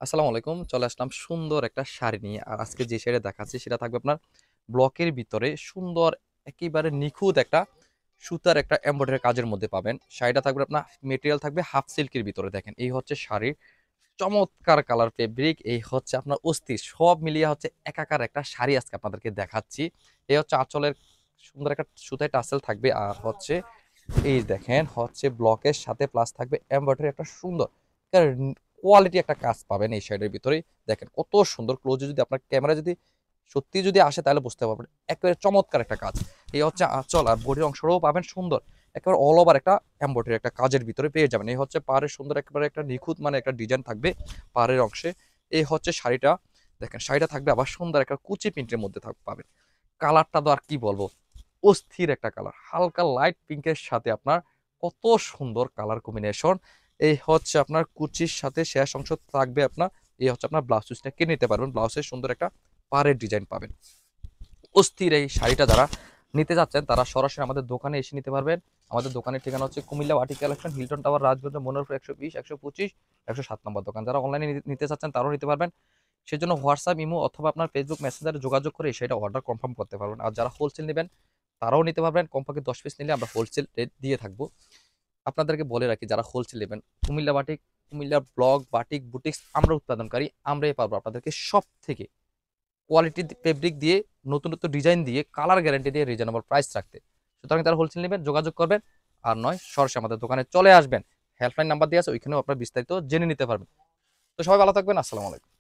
আসসালামু আলাইকুম। চলে আসলাম সুন্দর একটা শাড়ি নিয়ে। আর আজকে যে শাড়িটা দেখাচ্ছি সেটা থাকবে আপনার ব্লকের ভিতরে সুন্দর একেবারে নিখুঁত একটা সুতার একটা এমব্রয়ডারি কাজের মধ্যে পাবেন। শাড়িটা থাকবে আপনার মেটেরিয়াল থাকবে হাফ সিল্কের ভিতরে। দেখেন এই হচ্ছে শাড়ির চমৎকার কালার ফেব্রিক, এই হচ্ছে আপনার অস্থির সব মিলিয়ে হচ্ছে একাকার একটা শাড়ি আজকে আপনাদেরকে দেখাচ্ছি। এই হচ্ছে আঁচলের সুন্দর একটা সুতায় টাসেল থাকবে, আর হচ্ছে এই দেখেন হচ্ছে ব্লকের সাথে প্লাস থাকবে এমব্রয়ডারি একটা সুন্দর কোয়ালিটি একটা কাজ পাবেন এই শাড়ির ভিতরে। দেখেন কত সুন্দর, ক্লোজে যদি আপনার ক্যামেরা যদি সত্যি যদি আসে তাহলে বুঝতে পারবেন একেবারে চমৎকার একটা কাজ। এই হচ্ছে আঁচল, আর বডির অংশটাও পাবেন সুন্দর একেবারে অল ওভার একটা এমব্রয়ডারি একটা কাজের ভিতরে পেয়ে যাবেন। এই হচ্ছে পাড়ের সুন্দর একেবারে একটা নিখুঁত মানে একটা ডিজাইন থাকবে পাড়ের অংশে। এই হচ্ছে শাড়িটা। দেখেন শাড়িটা থাকবে আবার সুন্দর একটা কুচি প্রিন্টের মধ্যে পাবেন। কালারটা তো আর কি বলবো, অস্থির একটা কালার, হালকা লাইট পিঙ্কের সাথে আপনার কত সুন্দর কালার কম্বিনেশন। এই হচ্ছে আপনার কুচির সাথে শেষ অংশ থাকবে আপনার। এই হচ্ছে আপনার ব্লাউজ পিসটা কিনে নিতে পারবেন, ব্লাউজের সুন্দর একটা পাড়ের ডিজাইন পাবেন। অস্থির এই শাড়িটা যারা নিতে যাচ্ছেন তারা সরাসরি আমাদের দোকানে এসে নিতে পারবেন। আমাদের দোকানের ঠিকানা হচ্ছে কুমিল্লা বাটি collection, Hilton tower, Rajganj, Monorpur 120, 125, 107 নম্বর দোকান। যারা অনলাইনে নিতে চাচ্ছেন তারাও নিতে পারবেন। সেজন্য হোয়াটসঅ্যাপ, ইমো অথবা আপনার ফেসবুক মেসেঞ্জারে যোগাযোগ করে সেটা অর্ডার কনফার্ম করতে পারবেন। আর যারা হোলসেল নেবেন তারাও নিতে পারবেন, কমপক্ষে 10 পিস নিলে আমরা হোলসেল রেট দিয়ে থাকবো। আপনাদেরকে বলে রাখি, যারা হোলসেল নেবেন Comilla batik, Comilla block batik boutiques আমরা উৎপাদনকারী, আমরাই পারবো আপনাদেরকে সব থেকে কোয়ালিটি ফেব্রিক দিয়ে, নতুন নতুন ডিজাইন দিয়ে, কালার গ্যারান্টি দিয়ে রিজনেবল প্রাইস রাখতে। সুতরাং যারা হোলসেল নেবেন যোগাযোগ করবেন, আর নয় সরাসরি আমাদের দোকানে চলে আসবেন। হেল্পলাইন নাম্বার দিয়ে আছে, ওইখানেও আপনার বিস্তারিত জেনে নিতে পারবেন। তো সবাই ভালো থাকবেন। আসসালামু আলাইকুম।